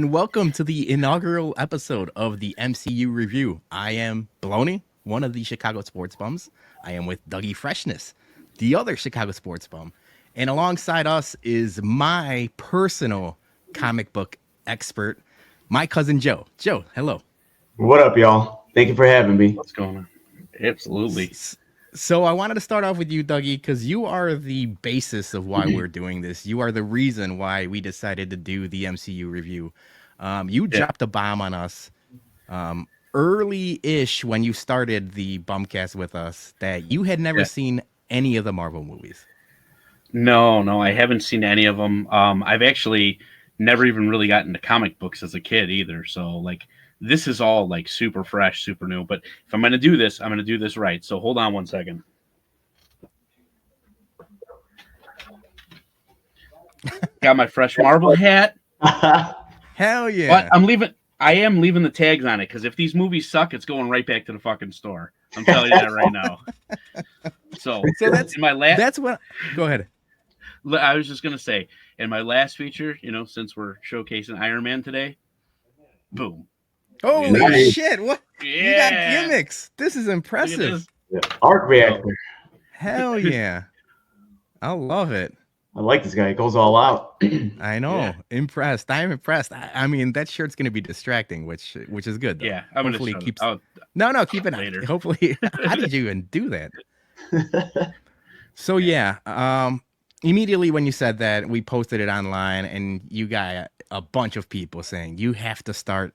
and welcome to the inaugural episode of the MCU Review. I am Bologna, one of the Chicago sports bums. I am with Dougie Freshness, the other Chicago sports bum. And alongside us is my personal comic book expert, my cousin Joe. Joe, hello. What up, y'all? Thank you for having me. What's going on? Absolutely. So I wanted to start off with you, Dougie, because you are the basis of why we're doing this. You are the reason why we decided to do the MCU review. You dropped a bomb on us early-ish when you started the Bumcast with us that you had never seen any of the Marvel movies. No, I haven't seen any of them. I've actually never even really gotten into comic books as a kid either. So, like, this is all, like, super fresh, super new. But if I'm going to do this, I'm going to do this right. So hold on one second. Got my fresh Marvel hat. Hell yeah. But I am leaving the tags on it because if these movies suck, it's going right back to the fucking store. I'm telling you that right now. So that's in my last. That's what. Go ahead. I was just gonna say in my last feature, since we're showcasing Iron Man today, boom. Holy shit! What? Yeah. You got gimmicks. This is impressive. Art reactor. Hell yeah! I love it. I like this guy. He goes all out. I know. Yeah. Impressed. I'm impressed. I mean, that shirt's gonna be distracting, which is good. Though. Yeah, I'm hopefully gonna keeps. No, keep it later. Hopefully, how did you even do that? So yeah, immediately when you said that, we posted it online, and you got a bunch of people saying you have to start,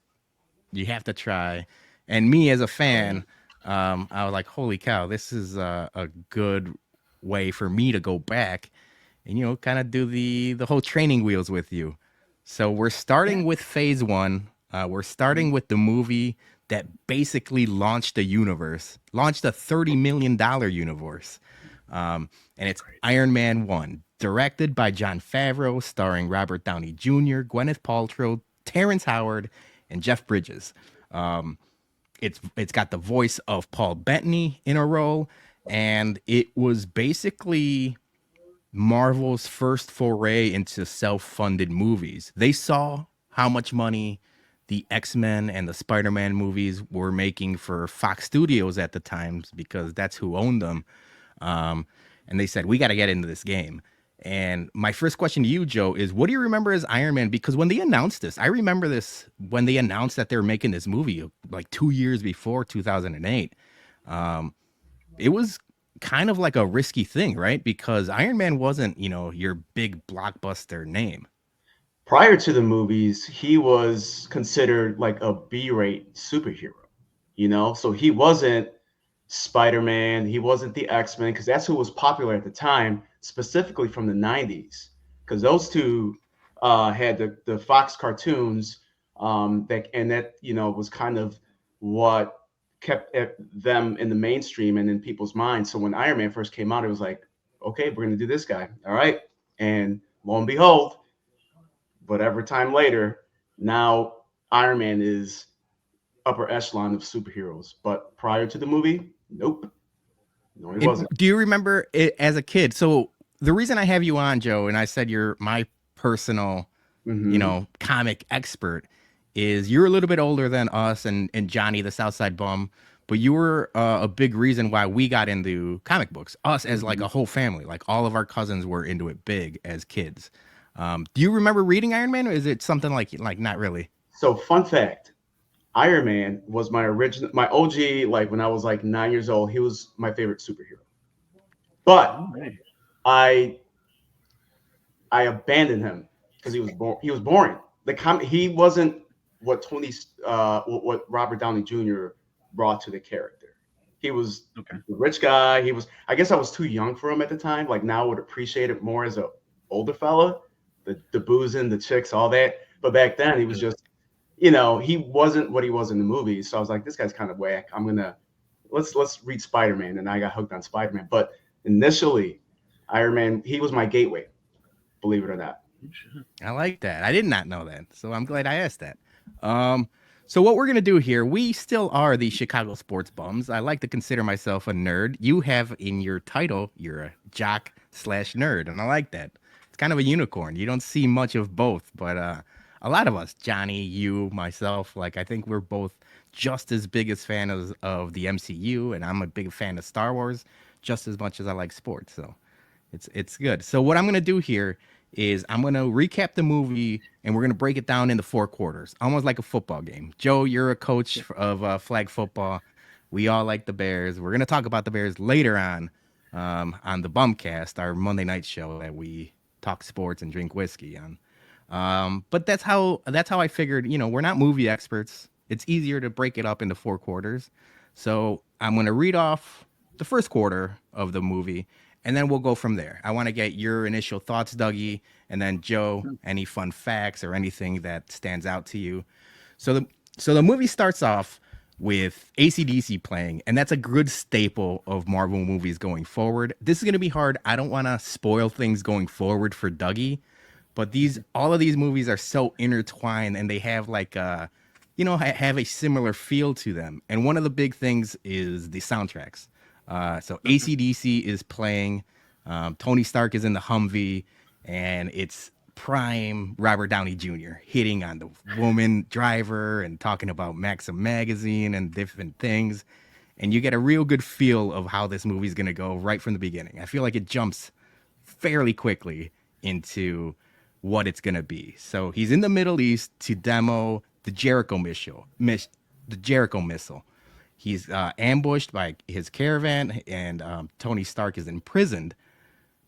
you have to try, and me as a fan, I was like, holy cow, this is a good way for me to go back and kind of do the whole training wheels with you. So we're starting with phase one. We're starting with the movie that basically launched a universe, launched a $30 million universe. And it's Iron Man 1, directed by Jon Favreau, starring Robert Downey Jr., Gwyneth Paltrow, Terrence Howard, and Jeff Bridges. It's got the voice of Paul Bettany in a role, and it was basically Marvel's first foray into self-funded movies. They saw how much money the X-Men and the Spider-Man movies were making for Fox Studios at the time, because that's who owned them. And they said, we got to get into this game. And my first question to you, Joe, is what do you remember as Iron Man? Because when they announced this, I remember this when they announced that they were making this movie like 2 years before 2008. It was kind of like a risky thing, right? Because Iron Man wasn't, your big blockbuster name. Prior to the movies, he was considered like a B-rate superhero, so he wasn't Spider-Man, he wasn't the X-Men, because that's who was popular at the time, specifically from the 90s, because those two had the Fox cartoons that was kind of what kept them in the mainstream and in people's minds. So when Iron Man first came out, it was like, okay, we're gonna do this guy, all right, and lo and behold, whatever time later, now Iron Man is upper echelon of superheroes. But prior to the movie, nope. No, he wasn't. Do you remember it as a kid? So the reason I have you on, Joe, and I said you're my personal, comic expert, is you're a little bit older than us and Johnny, the Southside Bum, but you were a big reason why we got into comic books. Us as like a whole family, like all of our cousins were into it big as kids. Do you remember reading Iron Man, or is it something like not really? So fun fact, Iron Man was my OG, like when I was like 9 years old, he was my favorite superhero. But I abandoned him because he was boring. He wasn't what what Robert Downey Jr. brought to the character. He was the rich guy. I guess I was too young for him at the time. Like now I would appreciate it more as a older fella. The boozing, the chicks, all that. But back then he was just, he wasn't what he was in the movies. So I was like, this guy's kind of whack. Let's read Spider-Man. And I got hooked on Spider-Man. But initially, Iron Man, he was my gateway, believe it or not. I like that. I did not know that. So I'm glad I asked that. So what we're going to do here, we still are the Chicago Sports Bums. I like to consider myself a nerd. You have in your title, you're a jock/nerd. And I like that. Kind of a unicorn. You don't see much of both, but a a lot of us, Johnny, you, myself, like I think we're both just as big as fans of the MCU, and I'm a big fan of Star Wars just as much as I like sports. So it's good. So what I'm gonna do here is I'm gonna recap the movie and we're gonna break it down into 4 quarters, almost like a football game. Joe, you're a coach of flag football. We all like the Bears. We're gonna talk about the Bears later on the Bumcast, our Monday night show that we talk sports and drink whiskey on. But that's how I figured. We're not movie experts. It's easier to break it up into 4 quarters. So I'm gonna read off the first quarter of the movie, and then we'll go from there. I want to get your initial thoughts, Dougie, and then Joe, any fun facts or anything that stands out to you. So the movie starts off with AC/DC playing, and that's a good staple of Marvel movies going forward. This is going to be hard. I don't want to spoil things going forward for Dougie, but all of these movies are so intertwined, and they have have a similar feel to them. And one of the big things is the soundtracks. So AC/DC is playing. Tony Stark is in the Humvee, and it's prime Robert Downey Jr. hitting on the woman driver and talking about Maxim magazine and different things. And you get a real good feel of how this movie's going to go right from the beginning. I feel like it jumps fairly quickly into what it's going to be. So he's in the Middle East to demo the Jericho missile. The Jericho missile. He's ambushed by his caravan, and Tony Stark is imprisoned,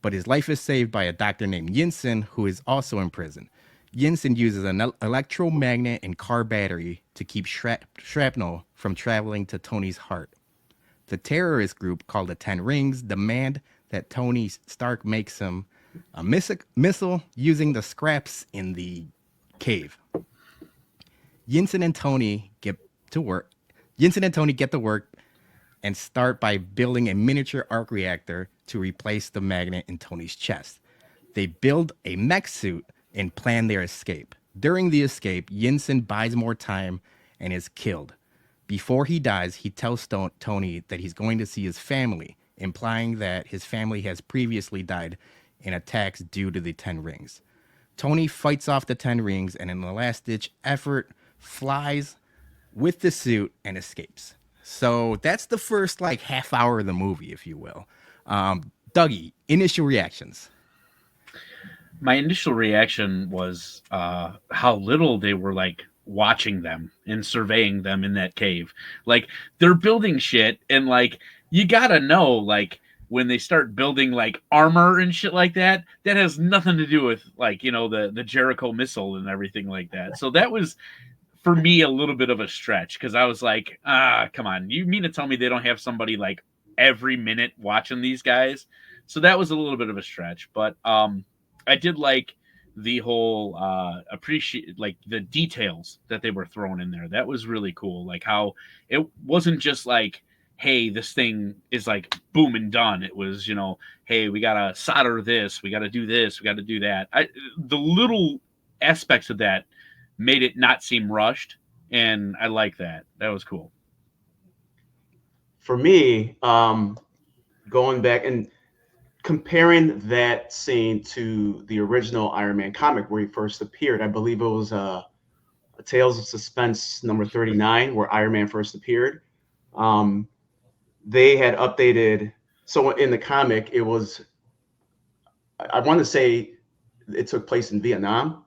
but his life is saved by a doctor named Yinsen, who is also in prison. Yinsen uses an electromagnet and car battery to keep shrapnel from traveling to Tony's heart. The terrorist group, called the Ten Rings, demand that Tony Stark makes him a missile using the scraps in the cave. Yinsen and Tony get to work and start by building a miniature arc reactor to replace the magnet in Tony's chest. They build a mech suit and plan their escape. During the escape, Yinsen buys more time and is killed. Before he dies, he tells Tony that he's going to see his family, implying that his family has previously died in attacks due to the Ten Rings. Tony fights off the Ten Rings and in a last-ditch effort flies with the suit and escapes. So that's the first half hour of the movie, if you will. Dougie, initial reactions. My initial reaction was how little they were watching them and surveying them in that cave. They're building shit, and you gotta know when they start building armor and shit like that, that has nothing to do with the Jericho missile and everything like that. So that was, for me, a little bit of a stretch, because I was like, come on, you mean to tell me they don't have somebody every minute watching these guys? So that was a little bit of a stretch, but I did like the whole appreciate the details that they were throwing in there. That was really cool. How it wasn't just hey, this thing is boom and done. It was, hey, we gotta solder this, we gotta do this, we gotta do that. The little aspects of that made it not seem rushed, and I like that. That was cool. For me, going back and comparing that scene to the original Iron Man comic where he first appeared, I believe it was Tales of Suspense number 39, where Iron Man first appeared. They had updated. So in the comic, it was, I want to say it took place in Vietnam,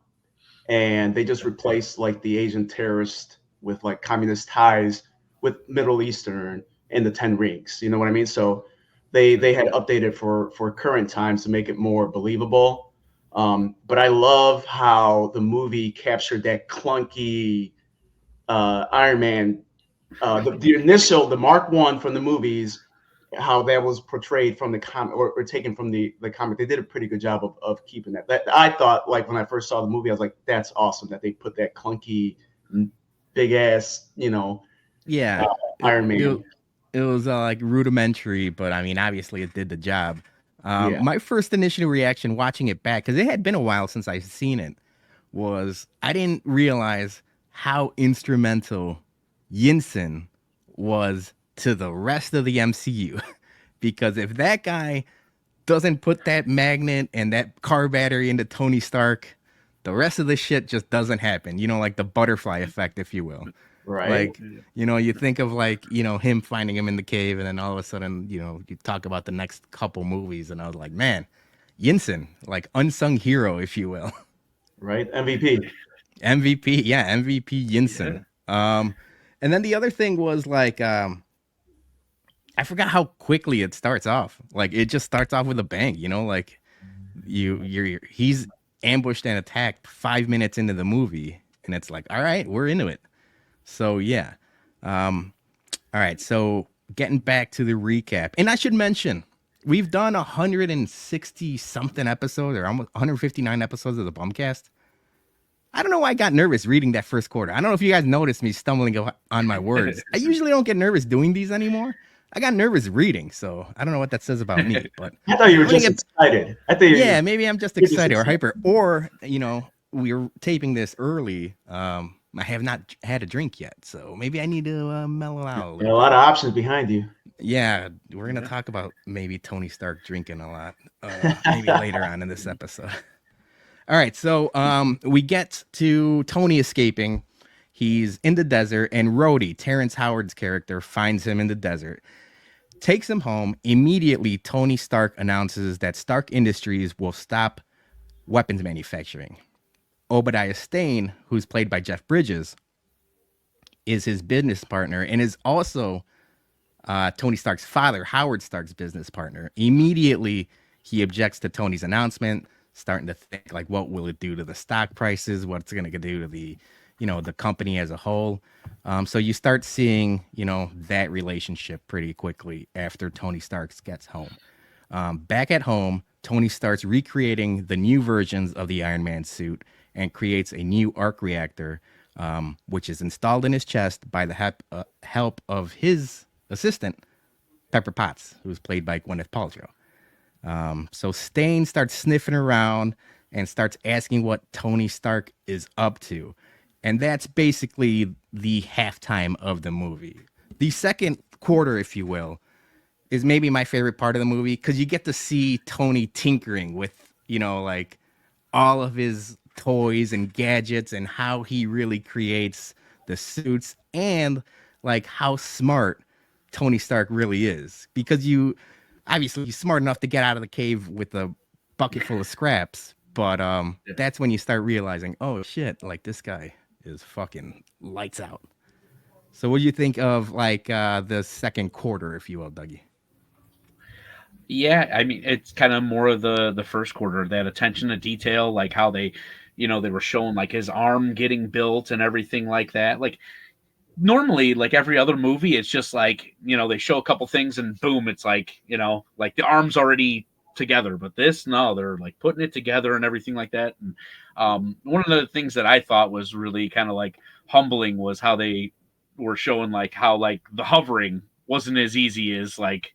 and they just replaced the Asian terrorist with communist ties with Middle Eastern and the Ten Rings. You know what I mean? So they had updated for current times to make it more believable. But I love how the movie captured that clunky Iron Man, the Mark I from the movies, how that was portrayed from the comic or taken from the comic. They did a pretty good job of keeping that. I thought when I first saw the movie, I was like, that's awesome that they put that clunky, big ass, Yeah, Iron Man. it was rudimentary, but I mean, obviously it did the job. Yeah. My first initial reaction watching it back, because it had been a while since I've seen it, was I didn't realize how instrumental Yinsen was to the rest of the MCU. Because if that guy doesn't put that magnet and that car battery into Tony Stark, The rest of the shit just doesn't happen. You know, like the butterfly effect, if you will. Right. Like, you know, you think of like, you know, him finding him in the cave, and then all of a sudden, you know, you talk about the next couple movies, and I was like, man, Yinsen, like unsung hero, if you will. Right. MVP. MVP, yeah, MVP Yinsen. And then the other thing was like, I forgot how quickly it starts off. Like it just starts off with a bang, you know, like he's ambushed and attacked 5 minutes into the movie, and it's like, all right, we're into it. So yeah. All right, so getting back to the recap, and I should mention we've done 160 something episodes, or almost 159 episodes of the Bumcast. I don't know why I got nervous reading that first quarter. I don't know if you guys noticed me stumbling on my words. I usually don't get nervous doing these anymore. I got nervous reading, so I don't know what that says about me. But I thought you were I'm gonna just excited. I think yeah, maybe I'm just you're just excited or excited. hyper. Or, you know, we're taping this early. I have not had a drink yet, so maybe I need to mellow out a There are little a lot bit. of options behind you. Yeah, we're gonna talk about maybe Tony Stark drinking a lot, maybe later on in this episode. All right, so we get to Tony escaping. He's in the desert, and Rhodey, Terrence Howard's character, finds him in the desert, takes him home. Immediately, Tony Stark announces that Stark Industries will stop weapons manufacturing. Obadiah Stane, who's played by Jeff Bridges, is his business partner and is also Tony Stark's father, Howard Stark's business partner. Immediately, he objects to Tony's announcement, starting to think like, what will it do to the stock prices? What's it going to do to the, you know, the company as a whole? So you start seeing, you know, that relationship pretty quickly after Tony Stark gets home. Back at home, Tony starts recreating the new versions of the Iron Man suit and creates a new arc reactor, which is installed in his chest by the help of his assistant, Pepper Potts, who's played by Gwyneth Paltrow. So Stane starts sniffing around and starts asking what Tony Stark is up to. And that's basically the halftime of the movie. The second quarter, if you will, is maybe my favorite part of the movie because you get to see Tony tinkering with, you know, like all of his toys and gadgets and how he really creates the suits and like how smart Tony Stark really is. Because you obviously he's smart enough to get out of the cave with a bucket full of scraps, but that's when you start realizing, oh shit, like this guy is fucking lights out. So what do you think of like the second quarter, if you will, Dougie? Yeah, I mean, it's kind of more of the first quarter, that attention to detail, like how they, you know, they were showing like his arm getting built and everything like that. Like normally, like every other movie, it's just like, you know, they show a couple things and boom, it's like, you know, like the arm's already together. But this, no, they're like putting it together and everything like that. And one of the things that I thought was really kind of like humbling was how they were showing like how like the hovering wasn't as easy as like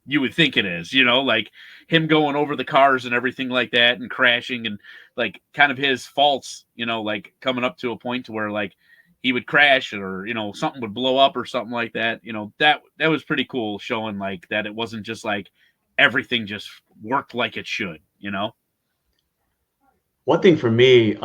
you would think it is, you know, like him going over the cars and everything like that and crashing and like kind of his faults, you know, like coming up to a point to where like he would crash or, you know, something would blow up or something like that. You know, that was pretty cool, showing like that it wasn't just like everything just worked like it should, you know? One thing for me,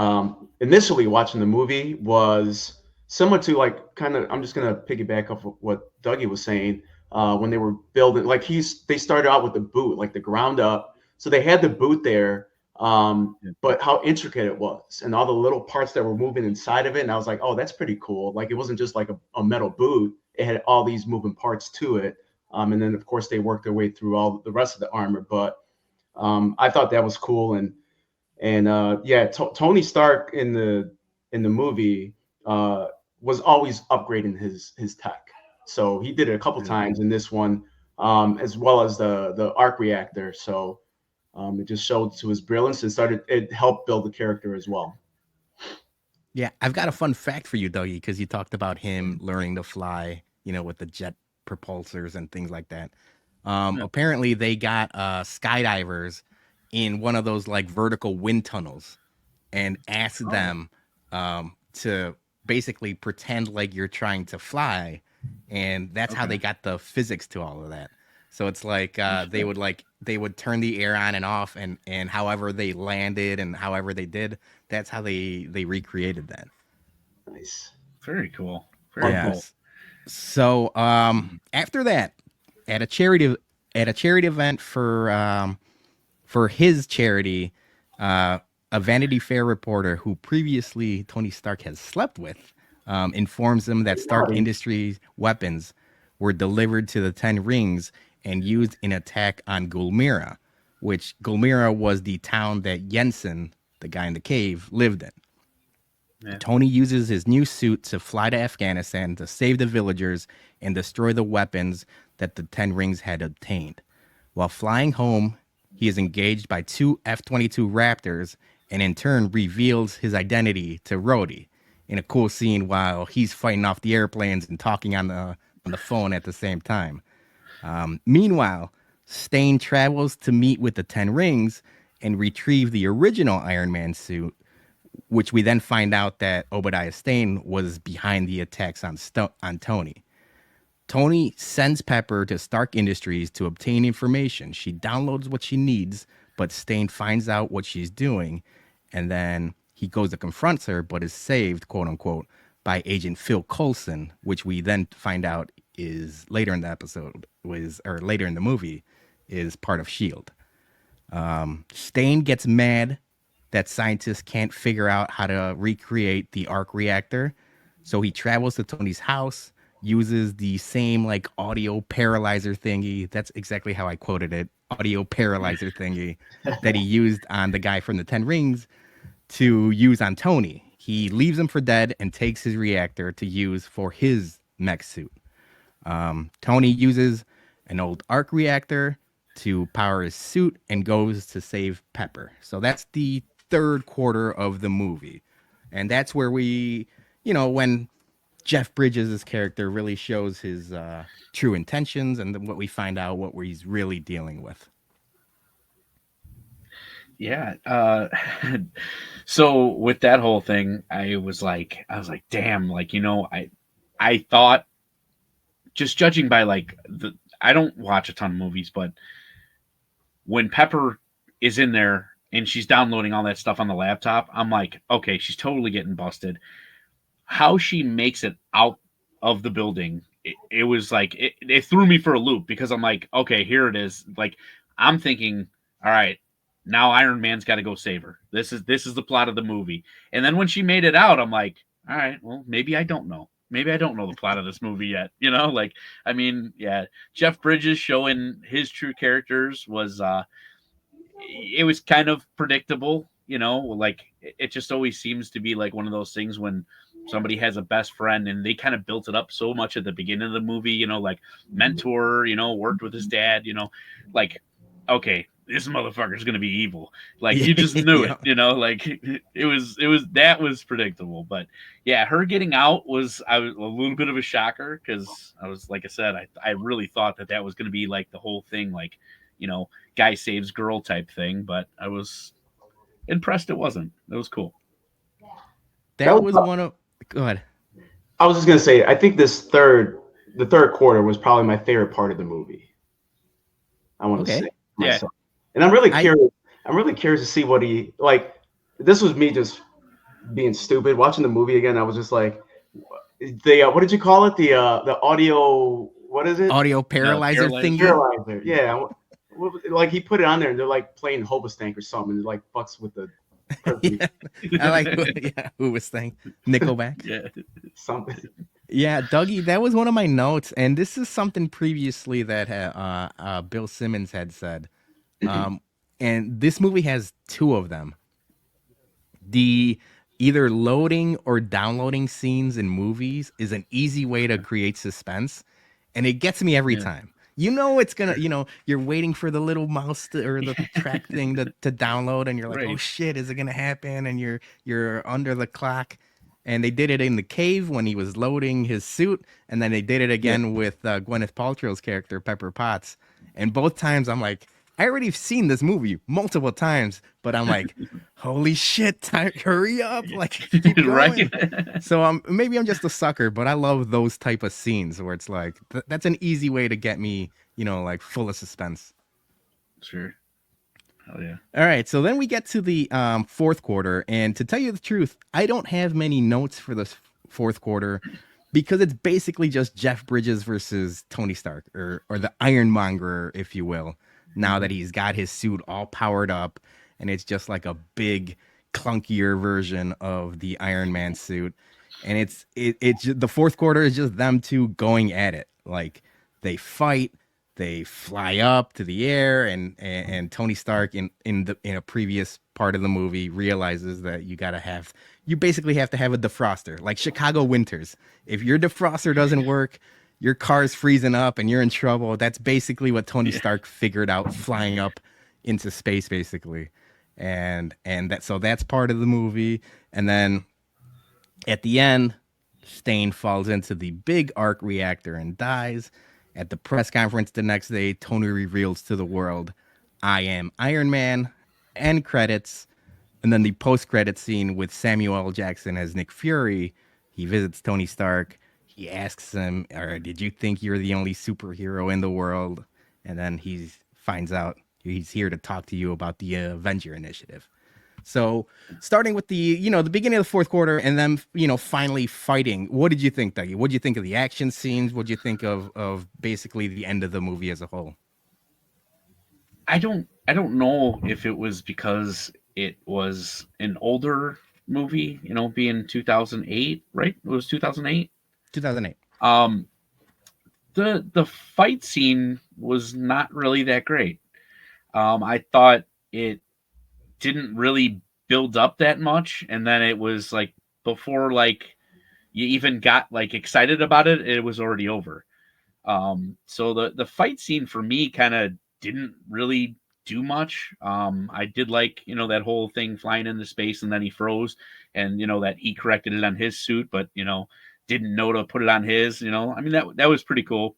initially watching the movie was similar to like kind of. I'm just gonna piggyback off of what Dougie was saying when they were building. Like they started out with the boot, like the ground up. So they had the boot there, but how intricate it was, and all the little parts that were moving inside of it. And I was like, oh, that's pretty cool. Like it wasn't just like a metal boot; it had all these moving parts to it. And then of course they worked their way through all the rest of the armor. But I thought that was cool and yeah, Tony Stark in the movie was always upgrading his tech. So he did it a couple times in this one, as well as the arc reactor. So it just showed to his brilliance and it helped build the character as well. Yeah, I've got a fun fact for you, Dougie, because you talked about him learning to fly, you know, with the jet propulsors and things like that. Apparently, they got skydivers in one of those like vertical wind tunnels and asked them to basically pretend like you're trying to fly, and that's how they got the physics to all of that. So it's like they would turn the air on and off, and however they landed and however they did, that's how they recreated that. Nice. Very cool. Very Fun cool. Yes. So after that, at a charity event for his charity, a Vanity Fair reporter who previously Tony Stark has slept with informs him that Stark Howdy. Industries weapons were delivered to the Ten Rings and used in attack on Gulmira, which Gulmira was the town that Jensen, the guy in the cave, lived in. Yeah. Tony uses his new suit to fly to Afghanistan to save the villagers and destroy the weapons that the Ten Rings had obtained. While flying home, he is engaged by two F-22 Raptors and in turn reveals his identity to Rhodey in a cool scene while he's fighting off the airplanes and talking on the phone at the same time. Meanwhile, Stain travels to meet with the Ten Rings and retrieve the original Iron Man suit, which we then find out that Obadiah Stane was behind the attacks on Tony. Tony sends Pepper to Stark Industries to obtain information. She downloads what she needs, but Stane finds out what she's doing, and then he goes to confront her, but is saved, quote unquote, by Agent Phil Coulson, which we then find out is later in the episode, or later in the movie, is part of S.H.I.E.L.D. Stane gets mad that scientists can't figure out how to recreate the arc reactor. So he travels to Tony's house, uses the same like audio paralyzer thingy. That's exactly how I quoted it. Audio paralyzer thingy that he used on the guy from the Ten Rings to use on Tony. He leaves him for dead and takes his reactor to use for his mech suit. Tony uses an old arc reactor to power his suit and goes to save Pepper. So that's the third quarter of the movie. And that's where we, when Jeff Bridges' character really shows his true intentions and what we find out what he's really dealing with. Yeah. So with that whole thing, I was like, damn, like, I thought, just judging by like I don't watch a ton of movies, but when Pepper is in there and she's downloading all that stuff on the laptop, I'm like, okay, she's totally getting busted. How she makes it out of the building, it was like, it threw me for a loop, because I'm like, okay, here it is. Like, I'm thinking, all right, now Iron Man's got to go save her. This is the plot of the movie. And then when she made it out, I'm like, all right, well, maybe I don't know. Maybe I don't know the plot of this movie yet. Like, I mean, yeah, Jeff Bridges showing his true characters was, it was kind of predictable, like it just always seems to be like one of those things when somebody has a best friend and they kind of built it up so much at the beginning of the movie, like mentor, worked with his dad, like, okay, this motherfucker's going to be evil. Like, you just knew it, like it was that was predictable. But yeah, her getting out was a little bit of a shocker, because I was, like I said, I really thought that was going to be like the whole thing, like, guy saves girl type thing, but I was impressed it wasn't. It was cool. That was one of, go ahead. I was just gonna say, I think the third quarter was probably my favorite part of the movie. I want to say myself. And I'm really curious. I'm really curious to see what he like. This was me just being stupid watching the movie again. I was just like, what did you call it? The audio. What is it? Audio paralyzer thing. Paralyzer. Yeah. Like, he put it on there and they're like playing Hobostank or something. It like fucks with the. Yeah, I like who was saying Nickelback. Yeah, something. Yeah, Dougie, that was one of my notes, and this is something previously that Bill Simmons had said. And this movie has two of them. The either loading or downloading scenes in movies is an easy way to create suspense, and it gets me every time. It's gonna, you're waiting for the little mouse or the track thing to download, and you're like, oh shit, is it gonna happen? And you're under the clock. And they did it in the cave when he was loading his suit, and then they did it again with Gwyneth Paltrow's character, Pepper Potts. And both times I'm like, I already seen this movie multiple times, but I'm like, holy shit, hurry up, like keep Right? going. So maybe I'm just a sucker, but I love those type of scenes where it's like that's an easy way to get me, like full of suspense. Sure. Hell yeah. All right, so then we get to the fourth quarter, and to tell you the truth, I don't have many notes for this fourth quarter because it's basically just Jeff Bridges versus Tony Stark, or the Ironmonger, if you will. Now that he's got his suit all powered up, and it's just like a big, clunkier version of the Iron Man suit, and it's the fourth quarter is just them two going at it, like they fight, they fly up to the air, and Tony Stark in a previous part of the movie realizes that you basically have to have a defroster, like Chicago winters. If your defroster doesn't work, your car's freezing up and you're in trouble. That's basically what Tony Stark figured out flying up into space, basically. And that's part of the movie. And then at the end, Stain falls into the big arc reactor and dies. At the press conference the next day, Tony reveals to the world, I am Iron Man, end credits. And then the post credit scene with Samuel L. Jackson as Nick Fury. He visits Tony Stark. He asks him, or did you think you're the only superhero in the world? And then he finds out he's here to talk to you about the Avenger Initiative. So starting with the beginning of the fourth quarter and then, finally fighting. What did you think, Dougie? What did you think of the action scenes? What did you think of basically the end of the movie as a whole? I don't know if it was because it was an older movie, being 2008, right? It was 2008. 2008. Um, the fight scene was not really that great. I thought it didn't really build up that much, and then it was like before like you even got like excited about it, it was already over. So the fight scene for me kind of didn't really do much. I did like that whole thing flying into space and then he froze, and that he corrected it on his suit, but didn't know to put it on his. I mean that was pretty cool.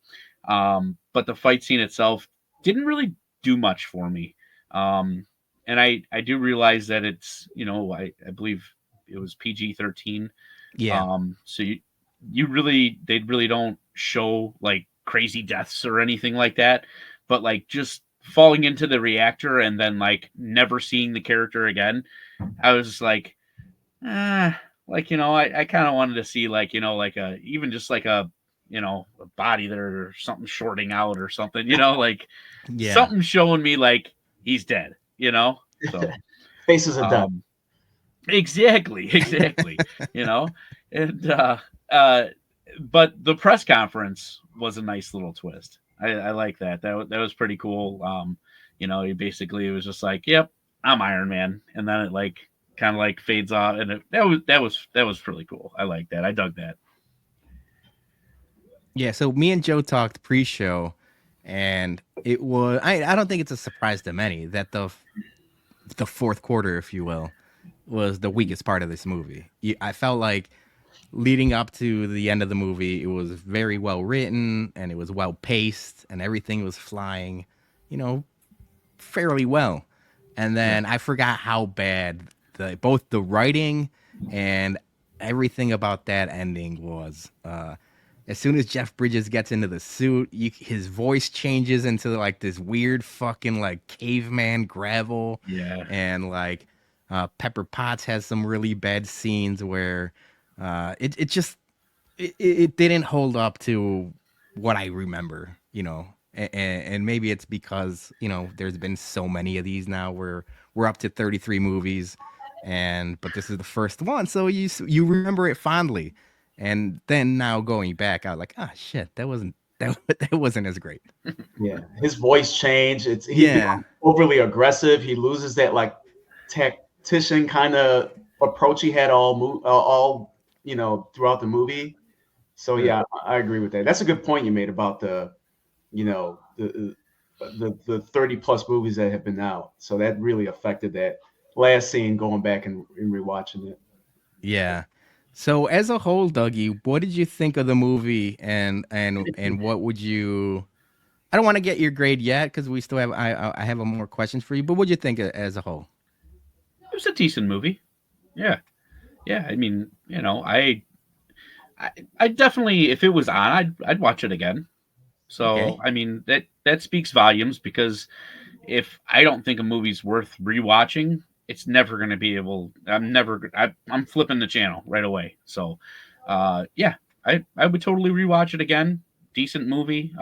But the fight scene itself didn't really do much for me. And I do realize that it's I believe it was PG-13. Yeah. So they really don't show like crazy deaths or anything like that, but like just falling into the reactor and then like never seeing the character again. I was just like, like, I kind of wanted to see like, like even just like a body there or something shorting out or something, like Yeah. something showing me like he's dead, so Faces of death. Exactly, and but the press conference was a nice little twist. I like that. That was pretty cool. He basically it was just like, "Yep, I'm Iron Man," and then it like kind of like fades off, and that was really cool. I like that. I dug that. Yeah. So me and Joe talked pre-show, and it was I don't think it's a surprise to many that the fourth quarter, if you will, was the weakest part of this movie. I felt like leading up to the end of the movie, it was very well written and it was well paced and everything was flying, fairly well. And then I forgot how bad both the writing and everything about that ending was. As soon as Jeff Bridges gets into the suit, his voice changes into like this weird fucking like caveman gravel. Yeah. And like Pepper Potts has some really bad scenes where it didn't hold up to what I remember, and maybe it's because there's been so many of these now. We're up to 33 movies, but this is the first one, so you remember it fondly. And then now going back, I was like, ah, shit, that wasn't as great. Yeah, his voice changed. He's become overly aggressive. He loses that like tactician kind of approach he had all throughout the movie. So yeah, I agree with that. That's a good point you made about the 30 plus movies that have been out. So that really affected that last scene going back and rewatching it. Yeah. So as a whole, Dougie, what did you think of the movie, and what would you I don't want to get your grade yet because we still have I have more questions for you. But what'd you think as a whole? It was a decent movie. Yeah, yeah. I mean, I definitely, if it was on, I'd watch it again. So Okay. I mean that speaks volumes because if I don't think a movie's worth rewatching, it's never going to be able. I'm never. I'm flipping the channel right away. So, yeah, I would totally rewatch it again. Decent movie.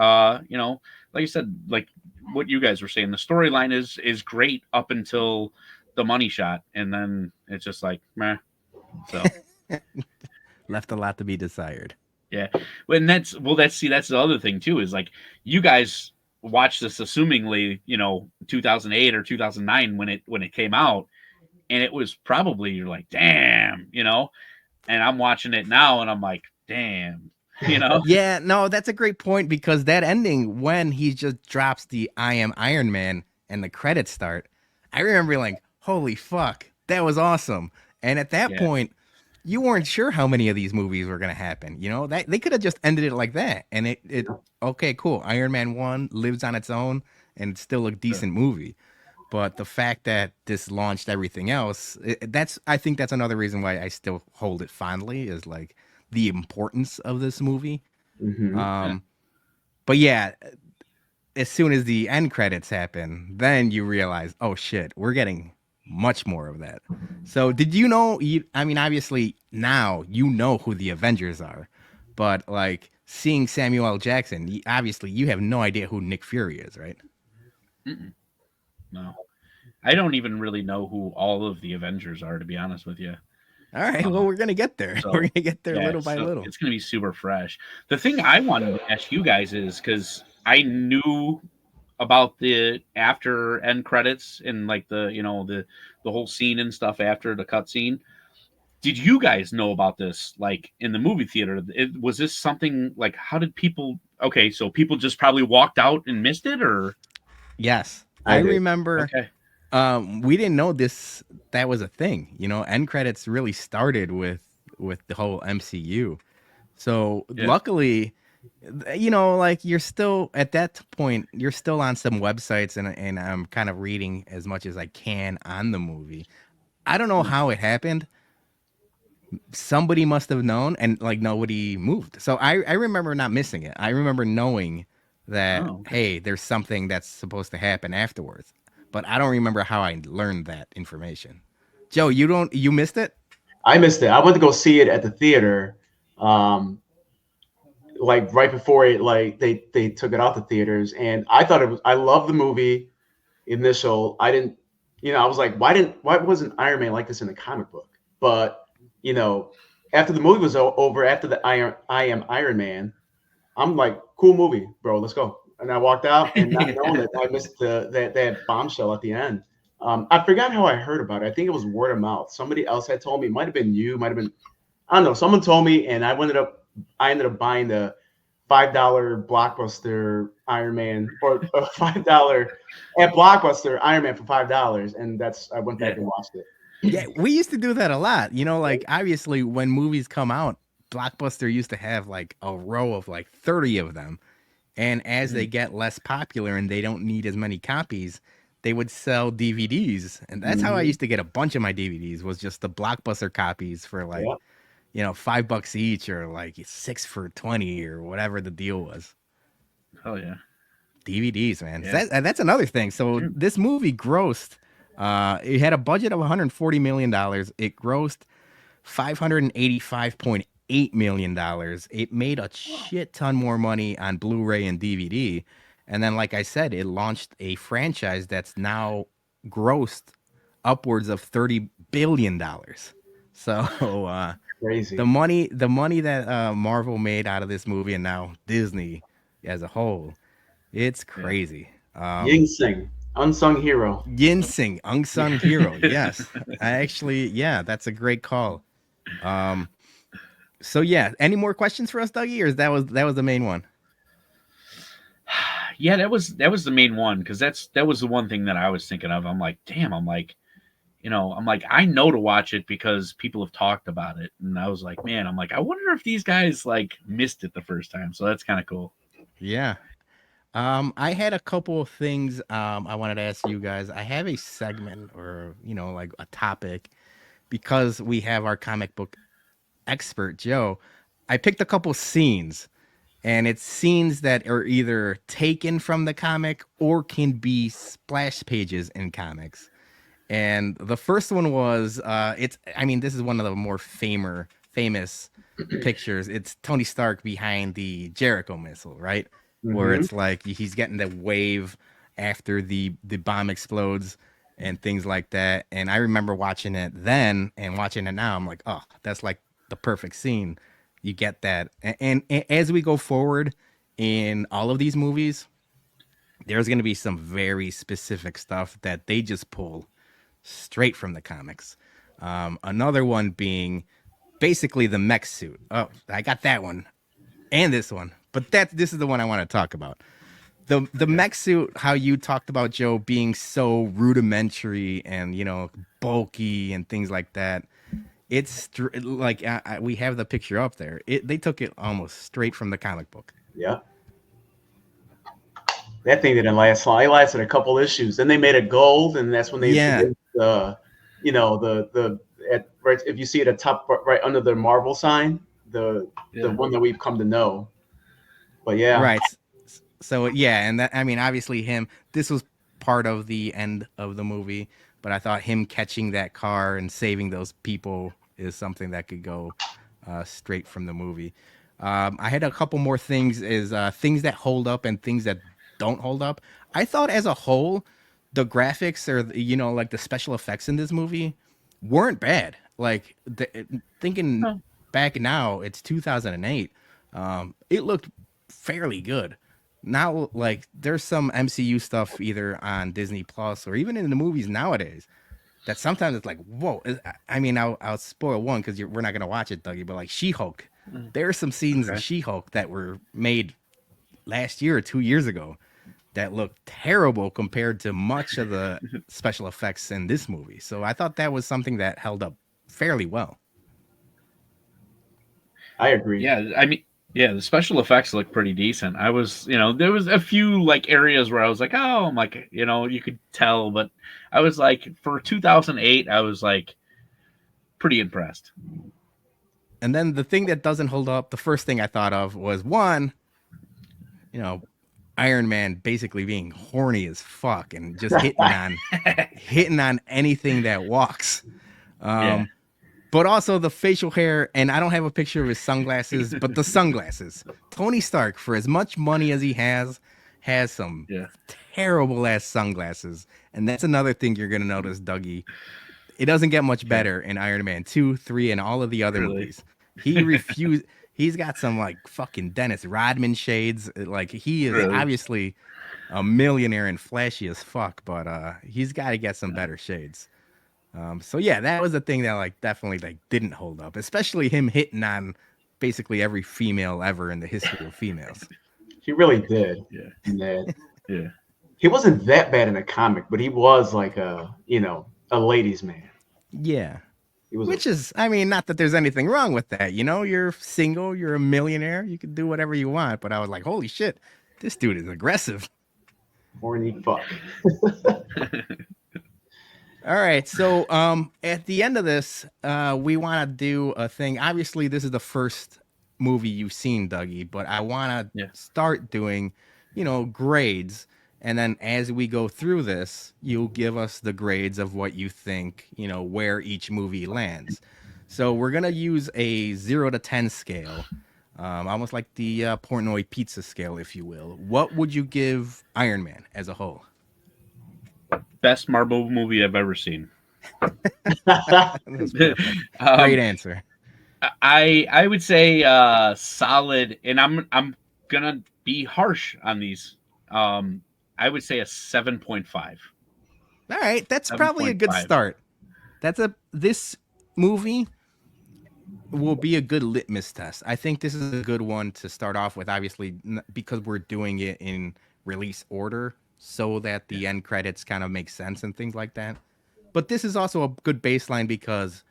Like I said, like what you guys were saying, the storyline is great up until the money shot, and then it's just like meh. So Left a lot to be desired. yeah, when that's the other thing too is like you guys watched this assumingly 2008 or 2009 when it came out, and it was probably you're like damn, and I'm watching it now and I'm like damn, you know. Yeah, no, that's a great point because that ending when he just drops the "I am Iron Man" and the credits start, I remember like, holy fuck, that was awesome. And at that Yeah, point, you weren't sure how many of these movies were gonna happen. You know that they could have just ended it like that, and it okay, cool. Iron Man 1 lives on its own and it's still a sure. decent movie. But the fact that this launched everything else, that's I think that's another reason why I still hold it fondly is like the importance of this movie. Hmm. Yeah. Um, but yeah, as soon as the end credits happen, then you realize, oh shit, we're getting much more of that. So did you know? I mean, obviously now you know who the Avengers are, but like seeing Samuel L. Jackson, obviously you have no idea who Nick Fury is, right? Mm-mm, no, I don't even really know who all of the Avengers are, to be honest with you. All right, well Um, we're gonna get there. We're so gonna get there yeah, little by so little. it's gonna be super fresh. The thing I wanted to ask you guys is because I knew about the after end credits and like the whole scene and stuff after the cutscene. Did you guys know about this like in the movie theater? Was this something like how did people? Okay, so people just probably walked out and missed it, or Yes, I I did. remember. okay, We didn't know this that was a thing. You know, end credits really started with the whole MCU. So yeah, luckily, you know, like you're still at that point, you're still on some websites, and I'm kind of reading as much as I can on the movie. I don't know yeah. how it happened. Somebody must have known, and like nobody moved. So I remember not missing it. I remember knowing that Oh, okay. hey, there's something that's supposed to happen afterwards, but I don't remember how I learned that information. Joe, you missed it? I missed it. I went to go see it at the theater, um, like right before it, like they took it out the theaters, and I thought it was. I love the movie initial. I didn't, I was like, why wasn't Iron Man like this in the comic book? But you know, after the movie was over, after the I am Iron Man, I'm like, cool movie, bro. Let's go. And I walked out and not knowing that I missed that bombshell at the end. I forgot how I heard about it. I think it was word of mouth. Somebody else had told me. It might have been you. Might have been. I don't know. Someone told me, and I ended up buying the $5 Blockbuster Iron Man or $5 at Blockbuster Iron Man for $5, and I went back Yeah, and watched it. Yeah, we used to do that a lot. You know, like obviously when movies come out, Blockbuster used to have like a row of like 30 of them. And as they mhm, get less popular and they don't need as many copies, they would sell DVDs. And that's how I Hmm. used to get a bunch of my DVDs was just the Blockbuster copies for like, Yeah, $5 each or like 6 for 20 or whatever the deal was. oh yeah, DVDs, man. yeah, That's another thing. So mm, this movie grossed it had a budget of $140 million. It grossed $585.8 million. It made a shit ton more money on Blu-ray and DVD. And then, like I said, it launched a franchise that's now grossed upwards of $30 billion. So crazy. the money that Marvel made out of this movie and now Disney as a whole, it's yeah, crazy. Ying Sing, unsung hero. Ginseng, unsung yeah. hero. Yes, I actually, yeah, that's a great call. Um, So yeah, any more questions for us, Dougie, or that was the main one? Yeah, that was the main one because that was the one thing that I was thinking of. I'm like, damn, I'm like, I know to watch it because people have talked about it, and I was like, man, I'm like, I wonder if these guys like missed it the first time. So that's kind of cool. Yeah. I had a couple of things I wanted to ask you guys. I have a segment or, like a topic because we have our comic book expert, Joe. I picked a couple scenes, and it's scenes that are either taken from the comic or can be splash pages in comics. And the first one was this is one of the more famous pictures. It's Tony Stark behind the Jericho missile, right? Where Hmm. it's like he's getting the wave after the bomb explodes and things like that. And I remember watching it then and watching it now. I'm like, oh, that's like the perfect scene. You get that. And as we go forward in all of these movies, there's going to be some very specific stuff that they just pull straight from the comics. Another one being basically the mech suit. Oh, I got that one and this one, but this is the one I want to talk about. The Okay. mech suit, how you talked about Joe being so rudimentary and bulky and things like that. Like we have the picture up there. They took it almost straight from the comic book. Yeah, that thing didn't last long. It lasted a couple issues. Then they made it gold, and that's when they Yeah, introduced the right, if you see it at top right under the Marvel sign, the Yeah. one that we've come to know. But yeah, right. So yeah, and that obviously him. This was part of the end of the movie, but I thought him catching that car and saving those people is something that could go straight from the movie. I had a couple more things is things that hold up and things that don't hold up. I thought as a whole, the graphics or like the special effects in this movie weren't bad. Like thinking Oh, back now, it's 2008. It looked fairly good. Now, like there's some MCU stuff either on Disney Plus or even in the movies nowadays that sometimes it's like, whoa. I'll spoil one because we're not gonna watch it, Dougie. But like She-Hulk, mm, there are some scenes in okay. She-Hulk that were made last year or 2 years ago that looked terrible compared to much of the special effects in this movie. So I thought that was something that held up fairly well. I agree. Yeah, I mean, yeah, the special effects look pretty decent. I was, there was a few like areas where I was like, oh, I'm like, you could tell, but I was like, for 2008, I was like pretty impressed. And then the thing that doesn't hold up, the first thing I thought of was one, you know, Iron Man basically being horny as fuck and just hitting on anything that walks. Yeah, Um, but also the facial hair, and I don't have a picture of his sunglasses, but the sunglasses. Tony Stark, for as much money as he has some yeah, terrible ass sunglasses. And that's another thing you're gonna notice, Dougie. It doesn't get much okay, better in Iron Man 2, 3, and all of the other really, movies. He refused. He's got some like fucking Dennis Rodman shades. Like he is really. obviously a millionaire and flashy as fuck, but he's got to get some Yeah. better shades. So yeah, that was the thing that like definitely like didn't hold up, especially him hitting on basically every female ever in the history of females. He really did. Yeah, Ned. yeah, He wasn't that bad in a comic, but he was like a ladies' man. Yeah. He was a Which is, not that there's anything wrong with that. You're single, you're a millionaire, you can do whatever you want. But I was like, holy shit, this dude is aggressive. horny fuck. All right, so at the end of this, we want to do a thing. Obviously, this is the first movie you've seen, Dougie, but I want yeah. to start doing, grades, and then as we go through this, you'll give us the grades of what you think, where each movie lands. So we're gonna use a 0 to 10 scale, almost like the Portnoy pizza scale, if you will. What would you give Iron Man as a whole? Best Marvel movie I've ever seen. That's perfect. Great um, answer. I would say solid, and I'm gonna be harsh on these. Um, I would say a 7.5. All right, that's probably a good 7.5. start. This movie will be a good litmus test. I think this is a good one to start off with, obviously, because we're doing it in release order so that Yeah, the end credits kind of make sense and things like that. But this is also a good baseline because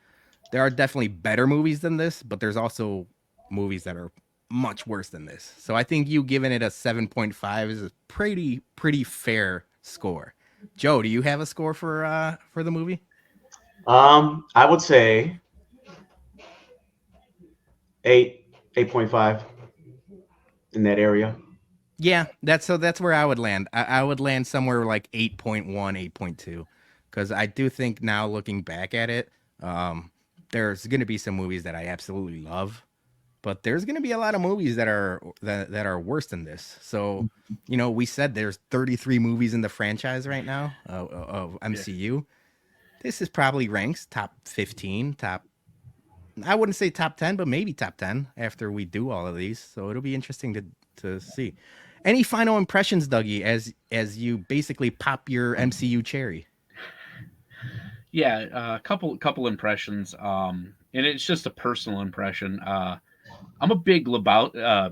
there are definitely better movies than this, but there's also movies that are much worse than this. So I think you giving it a 7.5 is a pretty fair score. Joe, do you have a score for the movie? I would say 8.5 in that area. Yeah, that's where I would land. I would land somewhere like 8.1, 8.2, because I do think now looking back at it, there's going to be some movies that I absolutely love, but there's going to be a lot of movies that are worse than this. So, we said there's 33 movies in the franchise right now of MCU. This is probably ranks top 15, I wouldn't say top 10, but maybe top 10 after we do all of these. So it'll be interesting to see. Any final impressions, Dougie, as you basically pop your MCU cherry? Yeah, a couple impressions. And it's just a personal impression. I'm a big Lebowski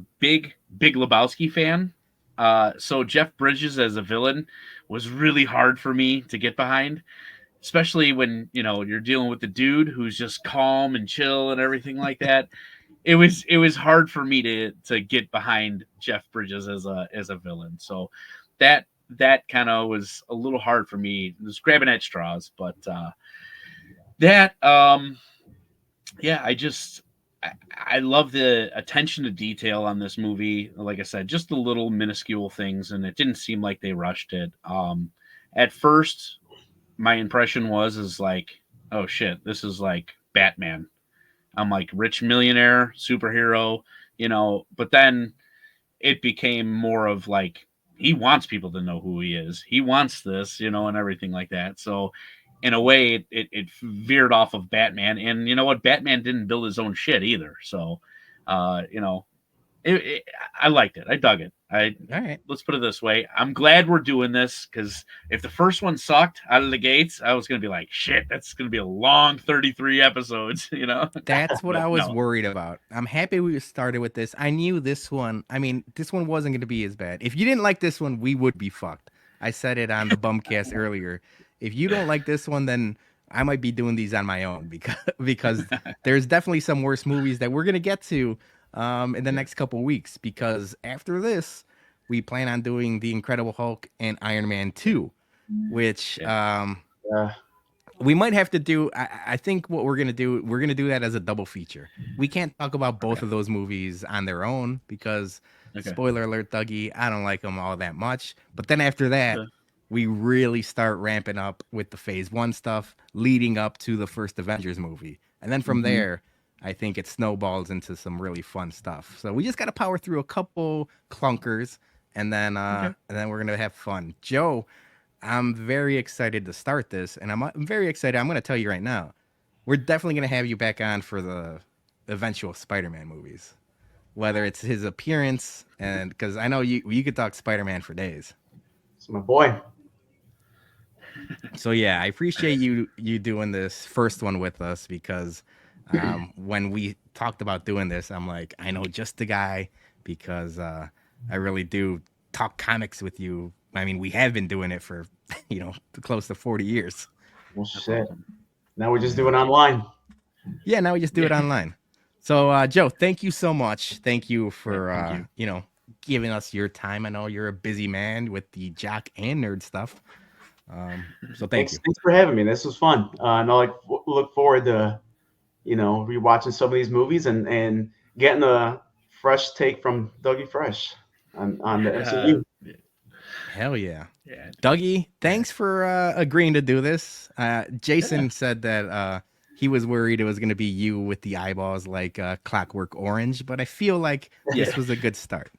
fan. So Jeff Bridges as a villain was really hard for me to get behind, especially when you're dealing with the dude who's just calm and chill and everything like that. It was hard for me to get behind Jeff Bridges as a villain. So that kind of was a little hard for me. It was grabbing at straws, but that yeah, I love the attention to detail on this movie. Like I said, just the little minuscule things, and it didn't seem like they rushed it. At first, my impression is like, oh shit, this is like Batman. I'm like rich millionaire superhero, but then it became more of like he wants people to know who he is. He wants this, and everything like that. So in a way, it veered off of Batman. And you know what? Batman didn't build his own shit either. So, I liked it. I dug it. All right. Let's put it this way. I'm glad we're doing this, because if the first one sucked out of the gates, I was going to be like, shit, that's going to be a long 33 episodes, That's what But I was no. worried about. I'm happy we started with this. I knew this one. I mean, this one wasn't going to be as bad. If you didn't like this one, we would be fucked. I said it on the Bumcast earlier. If you don't like this one, then I might be doing these on my own because there's definitely some worse movies that we're going to get to in the next couple weeks. Because after this, we plan on doing The Incredible Hulk and Iron Man 2, which Yeah. we might have to do. I think what we're going to do that as a double feature. We can't talk about both of those movies on their own because, Okay. spoiler alert, Dougie, I don't like them all that much. But then after that, Okay. we really start ramping up with the Phase 1 stuff leading up to the first Avengers movie. And then from there, I think it snowballs into some really fun stuff. So we just got to power through a couple clunkers, and then we're going to have fun. Joe, I'm very excited to start this, and I'm very excited. I'm going to tell you right now, we're definitely going to have you back on for the eventual Spider-Man movies, whether it's his appearance, and because I know you could talk Spider-Man for days. It's my boy. So yeah, I appreciate you doing this first one with us because when we talked about doing this, I'm like, I know just the guy because I really do talk comics with you. I mean, we have been doing it for close to 40 years. Well, shit. Now we just do it online. Yeah, now we just do it online. So Joe, thank you so much. Thank you for thank you. Giving us your time. I know you're a busy man with the jock and nerd stuff. So thank you. Thanks for having me. This was fun. And I look forward to rewatching some of these movies and getting a fresh take from Dougie Fresh on the MCU. Hell yeah. Yeah. Dougie, thanks for agreeing to do this. Jason said that he was worried it was going to be you with the eyeballs like Clockwork Orange, but I feel like this was a good start.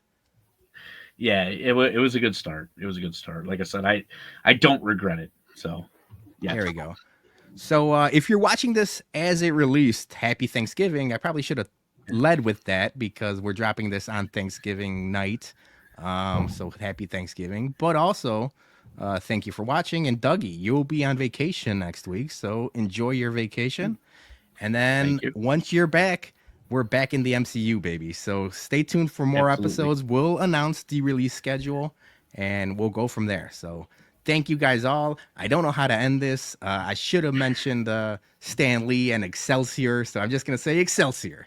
Yeah, it was a good start. It was a good start. Like I said, I don't regret it. So, yeah. There we go. So if you're watching this as it released, happy Thanksgiving. I probably should have led with that because we're dropping this on Thanksgiving night. So happy Thanksgiving. But also, thank you for watching. And Dougie, you'll be on vacation next week. So enjoy your vacation. And then once you're back, we're back in the MCU, baby. So stay tuned for more episodes. We'll announce the release schedule and we'll go from there. So thank you guys all. I don't know how to end this. I should have mentioned Stan Lee and Excelsior. So I'm just going to say Excelsior.